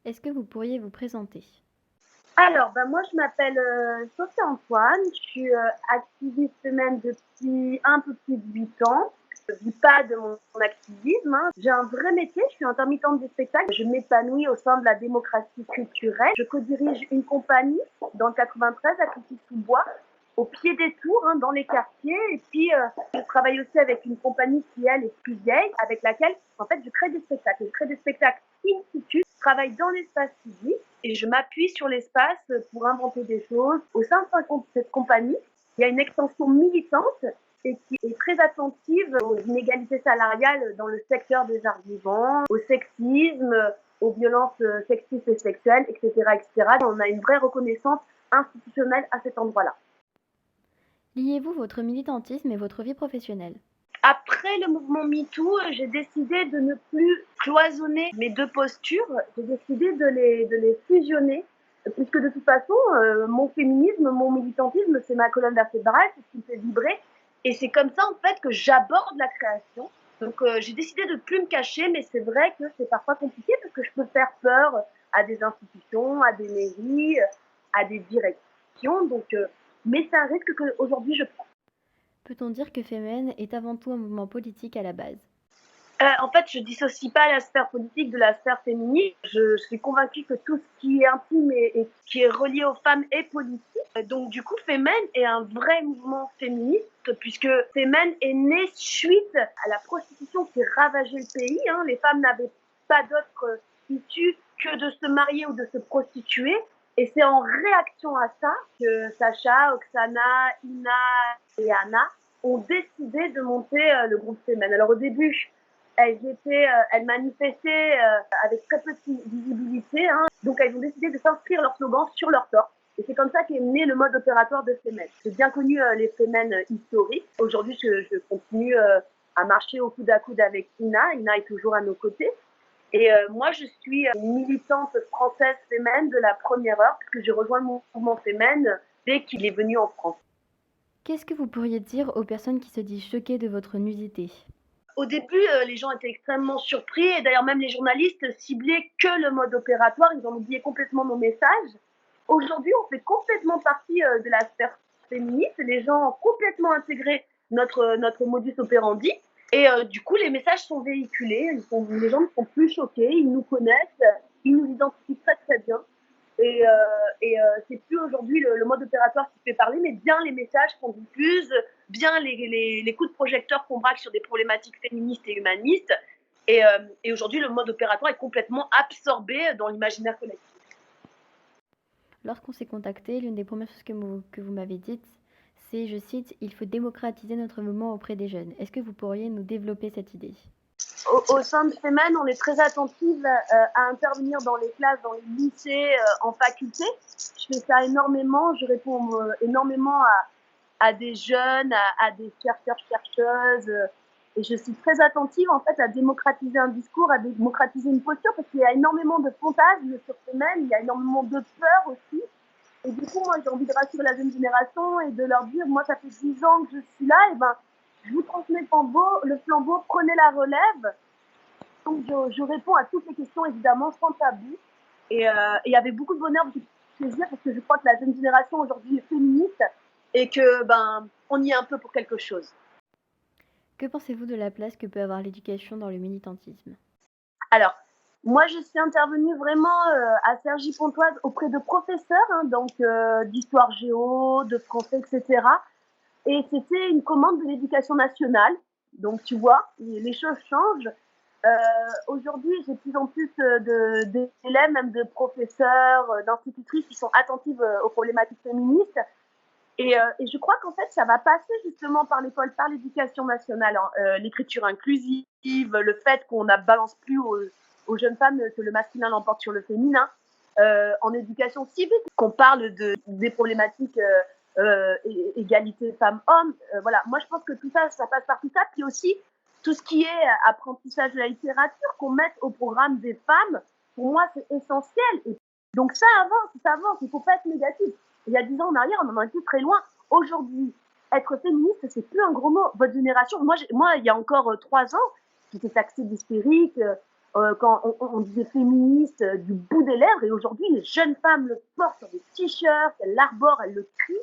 Est-ce que vous pourriez vous présenter? Alors, moi, je m'appelle Sophie Antoine. Je suis activiste femelle depuis un peu plus de 8 ans. Je ne vis pas de mon activisme, hein. J'ai un vrai métier, je suis intermittente du spectacle. Je m'épanouis au sein de la démocratie culturelle. Je co-dirige une compagnie dans le 93 à Clichy-sous-Bois, au pied des tours, hein, dans les quartiers. Et puis, je travaille aussi avec une compagnie qui, elle, est plus vieille, avec laquelle, en fait, je crée des spectacles. Je crée des spectacles in situ. Je travaille dans l'espace physique et je m'appuie sur l'espace pour inventer des choses. Au sein de cette compagnie, il y a une extension militante et qui est très attentive aux inégalités salariales dans le secteur des arts vivants, au sexisme, aux violences sexistes et sexuelles, etc., etc. On a une vraie reconnaissance institutionnelle à cet endroit-là. Liez-vous votre militantisme et votre vie professionnelle? Après le mouvement MeToo, j'ai décidé de ne plus cloisonner mes deux postures. J'ai décidé de les fusionner, puisque de toute façon, mon féminisme, mon militantisme, c'est ma colonne vertébrale, c'est ce qui me fait vibrer. Et c'est comme ça, en fait, que j'aborde la création. Donc, j'ai décidé de ne plus me cacher, mais c'est vrai que c'est parfois compliqué parce que je peux faire peur à des institutions, à des mairies, à des directions. Donc, mais c'est un risque qu'aujourd'hui je prends. Peut-on dire que Femen est avant tout un mouvement politique à la base? En fait, je dissocie pas la sphère politique de la sphère féminine. Je suis convaincue que tout ce qui est intime et qui est relié aux femmes est politique. Donc, du coup, Femen est un vrai mouvement féministe, puisque Femen est né suite à la prostitution qui ravageait le pays, hein. Les femmes n'avaient pas d'autre issue que de se marier ou de se prostituer. Et c'est en réaction à ça que Sacha, Oksana, Ina et Anna ont décidé de monter le groupe Femen. Alors, au début, elles manifestaient avec très peu de visibilité, hein. Donc elles ont décidé de s'inscrire leur slogan sur leur torse. Et c'est comme ça qu'est né le mode opératoire de Femen. J'ai bien connu les Femen historiques. Aujourd'hui, je continue à marcher au coude à coude avec Ina. Ina est toujours à nos côtés. Et moi, je suis une militante française Femen de la première heure, puisque j'ai rejoint le mouvement Femen dès qu'il est venu en France. Qu'est-ce que vous pourriez dire aux personnes qui se disent choquées de votre nudité? Au début, les gens étaient extrêmement surpris et d'ailleurs même les journalistes ciblaient que le mode opératoire, ils ont oublié complètement nos messages. Aujourd'hui, on fait complètement partie de la sphère féministe, les gens ont complètement intégré notre modus operandi et du coup, les messages sont véhiculés, les gens ne sont plus choqués, ils nous connaissent, ils nous identifient très très bien. Et c'est plus aujourd'hui le mode opératoire qui fait parler, mais bien les messages qu'on diffuse, bien les coups de projecteur qu'on braque sur des problématiques féministes et humanistes. Et aujourd'hui, le mode opératoire est complètement absorbé dans l'imaginaire collectif. Lorsqu'on s'est contacté, l'une des premières choses que vous m'avez dites, c'est, je cite, il faut démocratiser notre mouvement auprès des jeunes. Est-ce que vous pourriez nous développer cette idée? Au sein de Femen, on est très attentive à intervenir dans les classes, dans les lycées, en faculté. Je fais ça énormément, je réponds énormément à des jeunes, à des chercheurs, chercheuses. Et je suis très attentive en fait à démocratiser un discours, à démocratiser une posture, parce qu'il y a énormément de fantasmes sur Femen, il y a énormément de peur aussi. Et du coup, moi, j'ai envie de rassurer la jeune génération et de leur dire, moi, ça fait 10 ans que je suis là, et ben, je vous transmets le flambeau, prenez la relève. Donc, je réponds à toutes les questions, évidemment, sans tabou. Et avec beaucoup de bonheur, beaucoup de plaisir, parce que je crois que la jeune génération aujourd'hui est féministe et que, on y est un peu pour quelque chose. Que pensez-vous de la place que peut avoir l'éducation dans le militantisme? Alors, moi, je suis intervenue vraiment à Cergy-Pontoise auprès de professeurs, hein, donc d'histoire géo, de français, etc. Et c'était une commande de l'éducation nationale. Donc, tu vois, les choses changent. Aujourd'hui, j'ai de plus en plus d'élèves, même de professeurs, d'institutrices qui sont attentives aux problématiques féministes. Et je crois qu'en fait, ça va passer justement par l'école, par l'éducation nationale, hein, l'écriture inclusive, le fait qu'on ne balance plus aux jeunes femmes que le masculin l'emporte sur le féminin, en éducation civique, qu'on parle des problématiques égalité femmes-hommes. Voilà, moi je pense que tout ça, ça passe par tout ça. Puis aussi, tout ce qui est apprentissage de la littérature, qu'on mette au programme des femmes, pour moi c'est essentiel. Et donc ça avance, il ne faut pas être négatif. Il y a 10 ans en arrière, on en était très loin. Aujourd'hui, être féministe, c'est plus un gros mot. Votre génération, moi il y a encore 3 ans, j'étais taxée d'hystérique. quand on disait féministe du bout des lèvres, et aujourd'hui, les jeunes femmes le portent sur des t-shirts, elles l'arborent, elles le crient.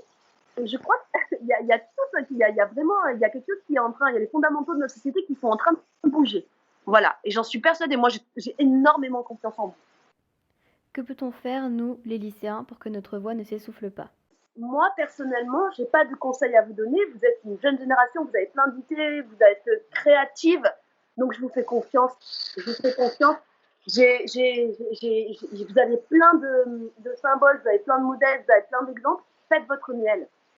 Et je crois qu'il y a tout ça, il y a vraiment, il y a quelque chose qui est en train, il y a les fondamentaux de notre société qui sont en train de bouger. Voilà, et j'en suis persuadée, moi j'ai énormément confiance en vous. Que peut-on faire, nous, les lycéens, pour que notre voix ne s'essouffle pas? Moi, personnellement, j'ai pas de conseils à vous donner. Vous êtes une jeune génération, vous avez plein d'idées, vous êtes créative, donc je vous fais confiance. Je vous fais confiance. Vous avez plein de symboles, vous avez plein de modèles, vous avez plein d'exemples. Faites votre miel.